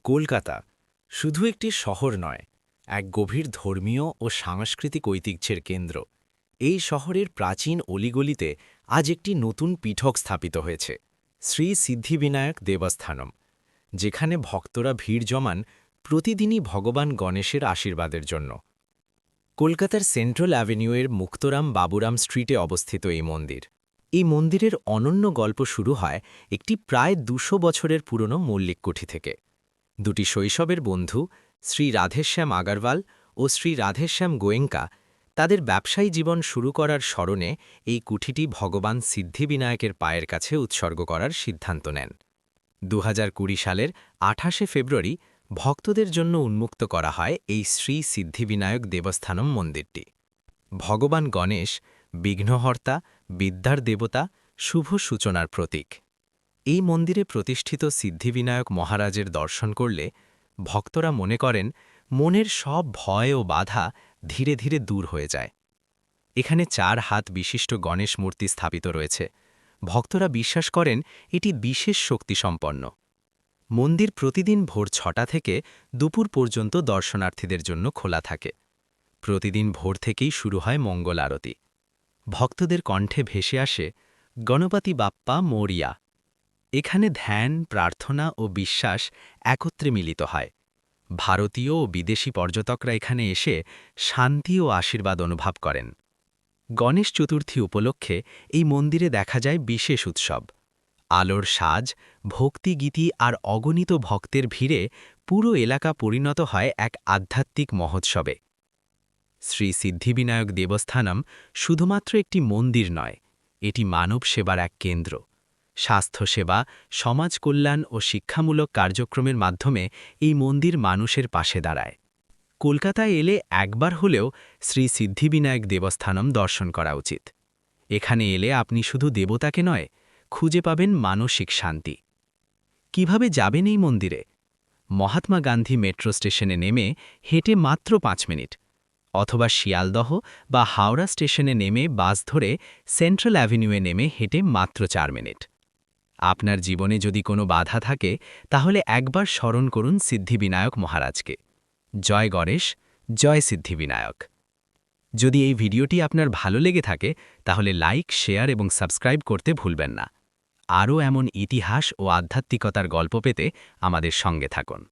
কলকাতা শুধু একটি শহর নয়, এক গভীর ধর্মীয় ও সাংস্কৃতিক ঐতিহ্যের কেন্দ্র। এই শহরের প্রাচীন অলিগলিতে আজ একটি নতুন পীঠক স্থাপিত হয়েছে, শ্রী সিদ্ধিবিনায়ক দেবস্থানম, যেখানে ভক্তরা ভিড় জমান প্রতিদিনই ভগবান গণেশের আশীর্বাদের জন্য। কলকাতার সেন্ট্রাল অ্যাভিনিউয়ের মুক্তরাম বাবুরাম স্ট্রিটে অবস্থিত এই মন্দির। এই মন্দিরের অনন্য গল্প শুরু হয় একটি প্রায় ২০০ বছরের পুরনো মল্লিক কুঠি থেকে। দুটি শৈশবের বন্ধু শ্রী রাধেশ্যাম আগারওয়াল ও শ্রী রাধেশ্যাম গোয়েঙ্কা তাদের ব্যবসায়ী জীবন শুরু করার স্মরণে এই কুঠিটি ভগবান সিদ্ধিবিনায়কের পায়ের কাছে উৎসর্গ করার সিদ্ধান্ত নেন। ২০২০ সালের ২৮শে ফেব্রুয়ারি ভক্তদের জন্য উন্মুক্ত করা হয় এই শ্রী সিদ্ধিবিনায়ক দেবস্থানম মন্দিরটি। ভগবান গণেশ বিঘ্নহর্তা, বিদ্যার দেবতা, শুভ সূচনার প্রতীক। এই মন্দিরে প্রতিষ্ঠিত সিদ্ধিবিনায়ক মহারাজের দর্শন করলে ভক্তরা মনে করেন মনের সব ভয় ও বাধা ধীরে ধীরে দূর হয়ে যায়। এখানে ৪ হাত বিশিষ্ট গণেশ মূর্তি স্থাপিত রয়েছে। ভক্তরা বিশ্বাস করেন এটি বিশেষ শক্তিসম্পন্ন। মন্দির প্রতিদিন ভোর ৬টা থেকে দুপুর পর্যন্ত দর্শনার্থীদের জন্য খোলা থাকে। প্রতিদিন ভোর থেকেই শুরু হয় মঙ্গল আরতি। ভক্তদের কণ্ঠে ভেসে আসে গণপতি বাপ্পা মোরিয়া। এখানে ধ্যান, প্রার্থনা ও বিশ্বাস একত্রে মিলিত হয়। ভারতীয় ও বিদেশি পর্যটকরা এখানে এসে শান্তি ও আশীর্বাদ অনুভব করেন। গণেশ চতুর্থী উপলক্ষে এই মন্দিরে দেখা যায় বিশেষ উৎসব। আলোর সাজ, ভক্তিগীতি আর অগণিত ভক্তের ভিড়ে পুরো এলাকা পরিণত হয় এক আধ্যাত্মিক মহোৎসবে। শ্রী সিদ্ধিবিনায়ক দেবস্থানম শুধুমাত্র একটি মন্দির নয়, এটি মানব সেবার এক কেন্দ্র। স্বাস্থ্যসেবা, সমাজ কল্যাণ ও শিক্ষামূলক কার্যক্রমের মাধ্যমে এই মন্দির মানুষের পাশে দাঁড়ায়। কলকাতায় এলে একবার হলেও শ্রী সিদ্ধিবিনায়ক দেবস্থানম দর্শন করা উচিত। এখানে এলে আপনি শুধু দেবতাকে নয়, খুঁজে পাবেন মানসিক শান্তি। কিভাবে যাবেন এই মন্দিরে? মহাত্মা গান্ধী মেট্রো স্টেশনে নেমে হেঁটে মাত্র ৫ মিনিট, অথবা শিয়ালদহ বা হাওড়া স্টেশনে নেমে বাস ধরে সেন্ট্রাল অ্যাভিনিউয়ে নেমে হেঁটে মাত্র ৪ মিনিট। আপনার জীবনে যদি কোনো বাধা থাকে, তাহলে একবার স্মরণ করুন সিদ্ধিবিনায়ক মহারাজকে। জয় গণেশ, জয় সিদ্ধিবিনায়ক। যদি এই ভিডিওটি আপনার ভালো লেগে থাকে, তাহলে লাইক, শেয়ার এবং সাবস্ক্রাইব করতে ভুলবেন না। আরও এমন ইতিহাস ও আধ্যাত্মিকতার গল্প পেতে আমাদের সঙ্গে থাকুন।